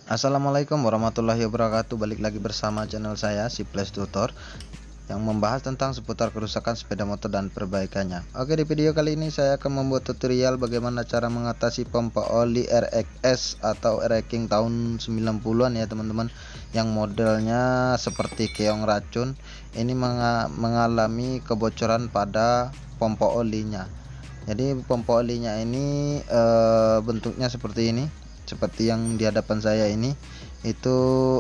Assalamualaikum warahmatullahi wabarakatuh. Balik lagi bersama channel saya si Flash Tutor yang membahas tentang seputar kerusakan sepeda motor dan perbaikannya. Oke, di video kali ini saya akan membuat tutorial bagaimana cara mengatasi pompa oli RXS atau Racking tahun 90-an ya teman-teman, yang modelnya seperti keong racun. Ini mengalami kebocoran pada pompa olinya. Jadi pompa olinya ini bentuknya seperti ini, seperti yang di hadapan saya ini. Itu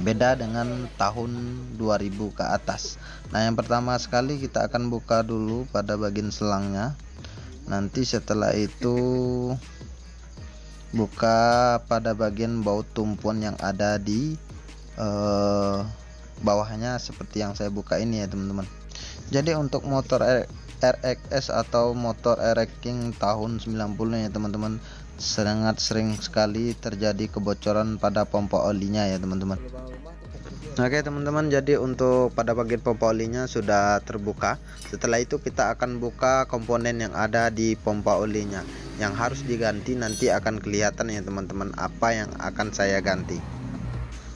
beda dengan tahun 2000 ke atas. Nah, yang pertama sekali kita akan buka dulu pada bagian selangnya. Nanti setelah itu buka pada bagian baut tumpuan yang ada di bawahnya seperti yang saya buka ini ya teman-teman. Jadi untuk motor RXS atau motor Racking tahun 90 ya teman-teman, sangat sering sekali terjadi kebocoran pada pompa olinya ya teman-teman. Oke teman-teman, jadi untuk pada bagian pompa olinya sudah terbuka. Setelah itu kita akan buka komponen yang ada di pompa olinya yang harus diganti. Nanti akan kelihatan ya teman-teman apa yang akan saya ganti.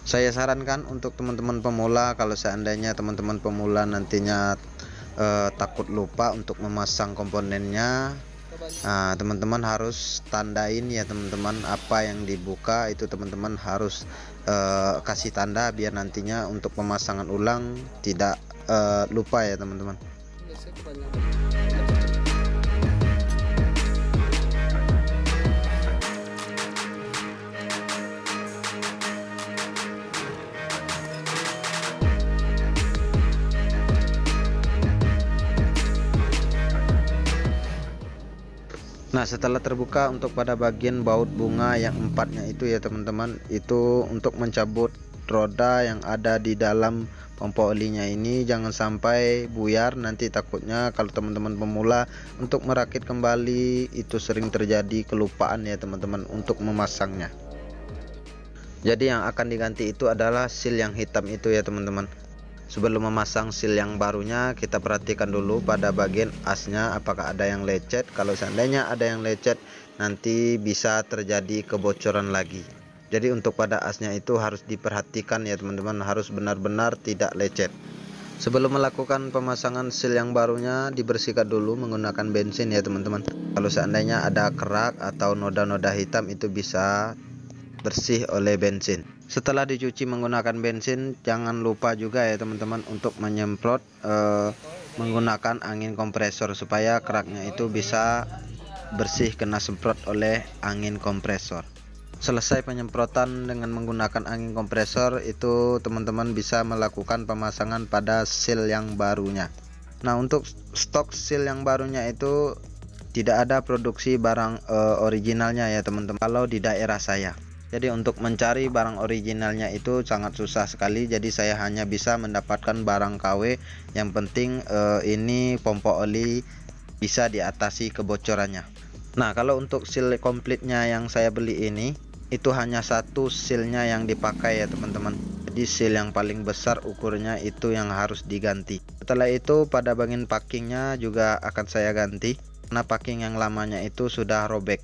Saya sarankan untuk teman-teman pemula, kalau seandainya teman-teman pemula nantinya takut lupa untuk memasang komponennya, teman-teman harus tandain ya teman-teman, apa yang dibuka itu teman-teman harus kasih tanda biar nantinya untuk pemasangan ulang tidak lupa ya teman-teman. Nah, setelah terbuka untuk pada bagian baut bunga yang empatnya itu ya teman-teman, itu untuk mencabut roda yang ada di dalam pompa olinya ini jangan sampai buyar. Nanti takutnya kalau teman-teman pemula untuk merakit kembali itu sering terjadi kelupaan ya teman-teman untuk memasangnya. Jadi yang akan diganti itu adalah seal yang hitam itu ya teman-teman. Sebelum memasang seal yang barunya, kita perhatikan dulu pada bagian asnya apakah ada yang lecet. Kalau seandainya ada yang lecet, nanti bisa terjadi kebocoran lagi. Jadi untuk pada asnya itu harus diperhatikan ya teman-teman, harus benar-benar tidak lecet. Sebelum melakukan pemasangan seal yang barunya, dibersihkan dulu menggunakan bensin ya teman-teman. Kalau seandainya ada kerak atau noda-noda hitam, itu bisa bersih oleh bensin. Setelah dicuci menggunakan bensin, jangan lupa juga ya teman-teman untuk menyemprot menggunakan angin kompresor supaya keraknya itu bisa bersih kena semprot oleh angin kompresor. Selesai penyemprotan dengan menggunakan angin kompresor, itu teman-teman bisa melakukan pemasangan pada seal yang barunya. Nah, untuk stok seal yang barunya itu tidak ada produksi barang originalnya ya teman-teman kalau di daerah saya. Jadi untuk mencari barang originalnya itu sangat susah sekali. Jadi saya hanya bisa mendapatkan barang KW. Yang penting ini pompa oli bisa diatasi kebocorannya. Nah, kalau untuk seal komplitnya yang saya beli ini, itu hanya satu sealnya yang dipakai ya teman-teman. Jadi seal yang paling besar ukurnya itu yang harus diganti. Setelah itu pada bagian packingnya juga akan saya ganti, karena packing yang lamanya itu sudah robek.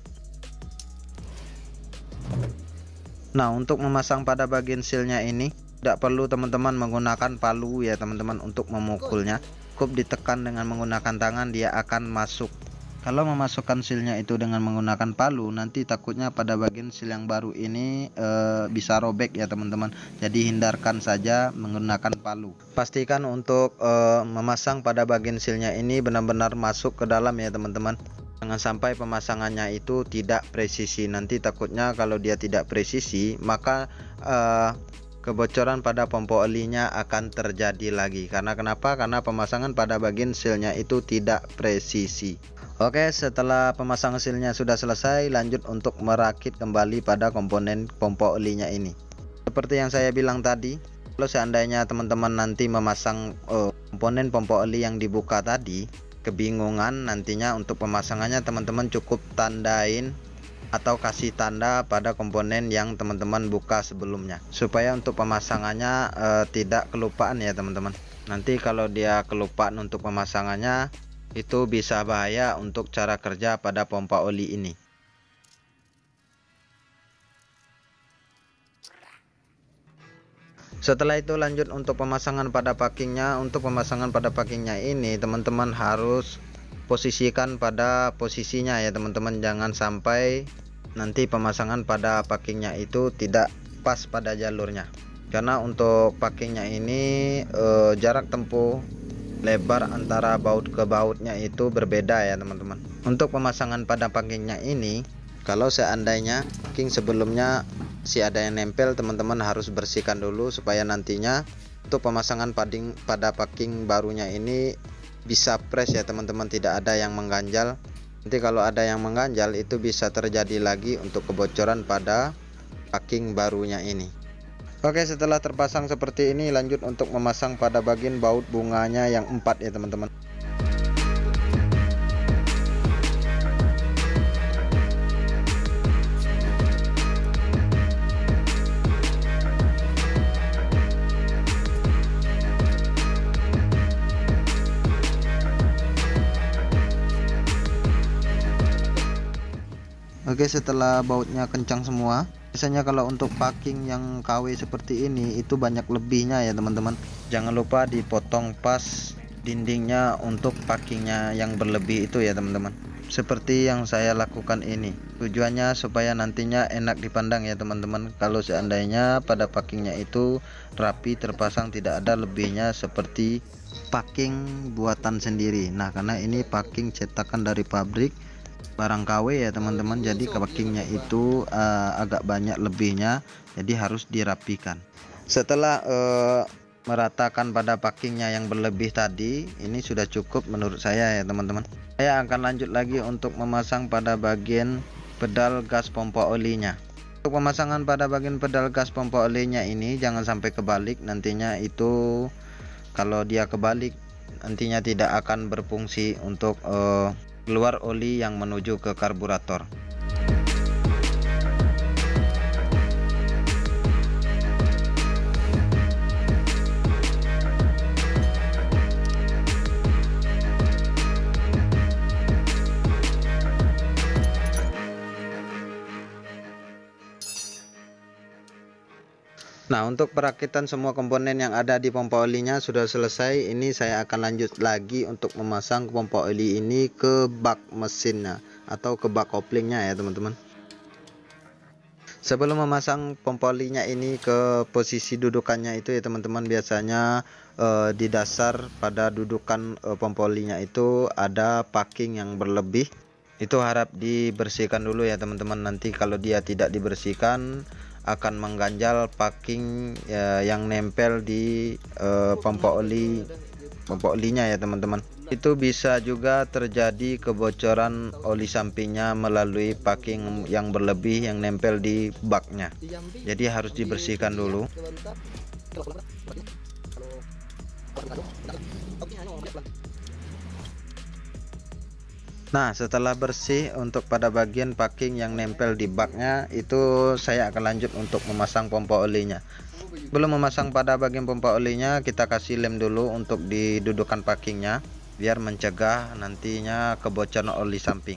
Nah, untuk memasang pada bagian sealnya ini tidak perlu teman-teman menggunakan palu ya teman-teman untuk memukulnya. Cukup ditekan dengan menggunakan tangan, dia akan masuk. Kalau memasukkan sealnya itu dengan menggunakan palu, nanti takutnya pada bagian seal yang baru ini bisa robek ya teman-teman. Jadi hindarkan saja menggunakan palu. Pastikan untuk memasang pada bagian sealnya ini benar-benar masuk ke dalam ya teman-teman. Jangan sampai pemasangannya itu tidak presisi. Nanti takutnya kalau dia tidak presisi, maka kebocoran pada pompa olinya akan terjadi lagi. Karena kenapa? Karena pemasangan pada bagian sealnya itu tidak presisi. Oke, setelah pemasangan sealnya sudah selesai, lanjut untuk merakit kembali pada komponen pompa olinya ini. Seperti yang saya bilang tadi, kalau seandainya teman-teman nanti memasang komponen pompa oli yang dibuka tadi, kebingungan nantinya untuk pemasangannya, teman-teman cukup tandain atau kasih tanda pada komponen yang teman-teman buka sebelumnya, supaya untuk pemasangannya tidak kelupaan ya teman-teman. Nanti kalau dia kelupaan untuk pemasangannya, itu bisa bahaya untuk cara kerja pada pompa oli ini. Setelah itu lanjut untuk pemasangan pada packingnya. Untuk pemasangan pada packingnya ini teman-teman harus posisikan pada posisinya ya teman-teman, jangan sampai nanti pemasangan pada packingnya itu tidak pas pada jalurnya, karena untuk packingnya ini jarak tempuh lebar antara baut ke bautnya itu berbeda ya teman-teman. Untuk pemasangan pada packingnya ini, kalau seandainya packing sebelumnya ada yang nempel, teman-teman harus bersihkan dulu supaya nantinya untuk pemasangan pada packing barunya ini bisa fresh ya teman-teman, tidak ada yang mengganjal. Nanti kalau ada yang mengganjal itu bisa terjadi lagi untuk kebocoran pada packing barunya ini. Oke, setelah terpasang seperti ini lanjut untuk memasang pada bagian baut bunganya yang 4 ya teman-teman. Oke, setelah bautnya kencang semua, biasanya kalau untuk packing yang KW seperti ini itu banyak lebihnya ya teman-teman. Jangan lupa dipotong pas dindingnya untuk packingnya yang berlebih itu ya teman-teman, seperti yang saya lakukan ini. Tujuannya supaya nantinya enak dipandang ya teman-teman, kalau seandainya pada packingnya itu rapi terpasang, tidak ada lebihnya seperti packing buatan sendiri. Nah, karena ini packing cetakan dari pabrik barang KW ya teman-teman, jadi packingnya itu agak banyak lebihnya, jadi harus dirapikan. Setelah meratakan pada packingnya yang berlebih tadi, ini sudah cukup menurut saya ya teman-teman. Saya akan lanjut lagi untuk memasang pada bagian pedal gas pompa olinya. Untuk pemasangan pada bagian pedal gas pompa olinya ini jangan sampai kebalik, nantinya itu kalau dia kebalik nantinya tidak akan berfungsi untuk keluar oli yang menuju ke karburator. Nah, untuk perakitan semua komponen yang ada di pompa olinya sudah selesai. Ini saya akan lanjut lagi untuk memasang pompa oli ini ke bak mesinnya atau ke bak koplingnya ya teman-teman. Sebelum memasang pompa olinya ini ke posisi dudukannya itu ya teman-teman, biasanya di dasar pada dudukan pompa olinya itu ada packing yang berlebih. Itu harap dibersihkan dulu ya teman-teman. Nanti kalau dia tidak dibersihkan akan mengganjal packing yang nempel di pompa olinya ya teman-teman. Itu bisa juga terjadi kebocoran oli sampingnya melalui packing yang berlebih yang nempel di baknya. Jadi harus dibersihkan dulu. Nah, setelah bersih untuk pada bagian packing yang nempel di baknya, itu saya akan lanjut untuk memasang pompa olinya. Belum memasang pada bagian pompa olinya, kita kasih lem dulu untuk didudukan packingnya biar mencegah nantinya kebocoran oli samping.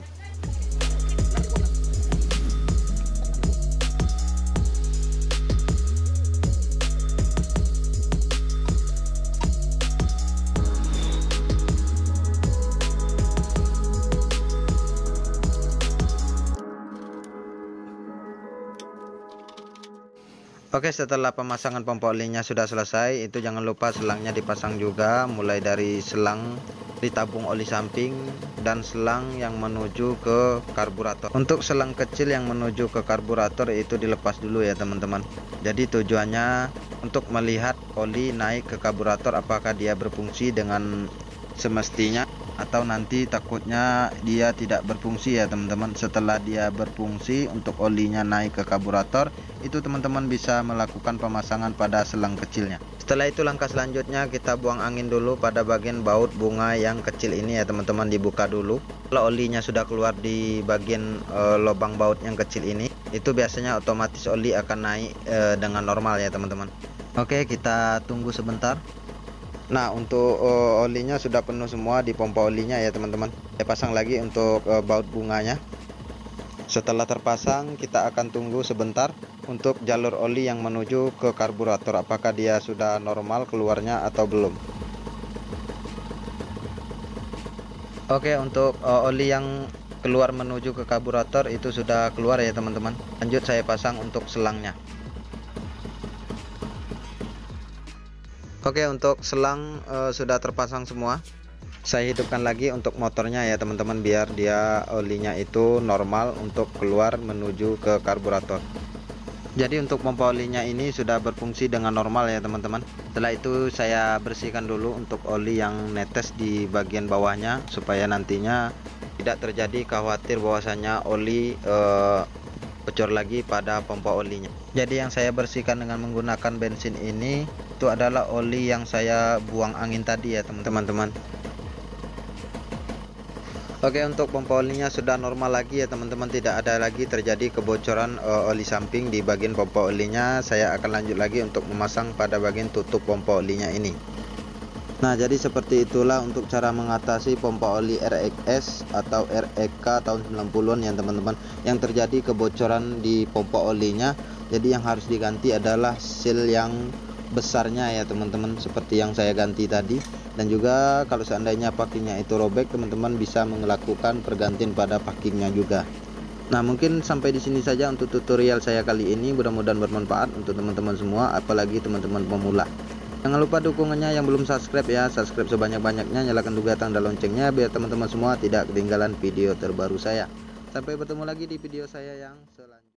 Oke, setelah pemasangan pompa olinya sudah selesai, itu jangan lupa selangnya dipasang juga, mulai dari selang ditabung oli samping dan selang yang menuju ke karburator. Untuk selang kecil yang menuju ke karburator itu dilepas dulu ya teman-teman. Jadi tujuannya untuk melihat oli naik ke karburator apakah dia berfungsi dengan semestinya atau nanti takutnya dia tidak berfungsi ya teman-teman. Setelah dia berfungsi untuk olinya naik ke karburator, itu teman-teman bisa melakukan pemasangan pada selang kecilnya. Setelah itu langkah selanjutnya kita buang angin dulu pada bagian baut bunga yang kecil ini ya teman-teman, dibuka dulu. Kalau olinya sudah keluar di bagian lubang baut yang kecil ini, itu biasanya otomatis oli akan naik dengan normal ya teman-teman. Oke, kita tunggu sebentar. Nah, untuk olinya sudah penuh semua di pompa olinya ya teman-teman. Saya pasang lagi untuk baut bunganya. Setelah terpasang, kita akan tunggu sebentar untuk jalur oli yang menuju ke karburator, apakah dia sudah normal keluarnya atau belum. Oke, untuk oli yang keluar menuju ke karburator itu sudah keluar ya teman-teman. Lanjut saya pasang untuk selangnya. Oke, untuk selang sudah terpasang semua. Saya hidupkan lagi untuk motornya ya teman-teman, biar dia olinya itu normal untuk keluar menuju ke karburator. Jadi untuk pompa olinya ini sudah berfungsi dengan normal ya teman-teman. Setelah itu saya bersihkan dulu untuk oli yang netes di bagian bawahnya, supaya nantinya tidak terjadi khawatir bahwasanya oli bocor lagi pada pompa olinya. Jadi yang saya bersihkan dengan menggunakan bensin ini itu adalah oli yang saya buang angin tadi ya teman-teman. Oke, untuk pompa olinya sudah normal lagi ya teman-teman, tidak ada lagi terjadi kebocoran oli samping di bagian pompa olinya. Saya akan lanjut lagi untuk memasang pada bagian tutup pompa olinya ini. Nah, jadi seperti itulah untuk cara mengatasi pompa oli RXS atau REK tahun 90-an ya teman-teman, yang terjadi kebocoran di pompa olinya. Jadi yang harus diganti adalah seal yang besarnya ya teman-teman, seperti yang saya ganti tadi. Dan juga kalau seandainya packingnya itu robek, teman-teman bisa melakukan pergantian pada packingnya juga. Nah, mungkin sampai di sini saja untuk tutorial saya kali ini. Mudah-mudahan bermanfaat untuk teman-teman semua, apalagi teman-teman pemula. Jangan lupa dukungannya yang belum subscribe ya, subscribe sebanyak-banyaknya, nyalakan juga tanda loncengnya biar teman-teman semua tidak ketinggalan video terbaru saya. Sampai bertemu lagi di video saya yang selanjutnya.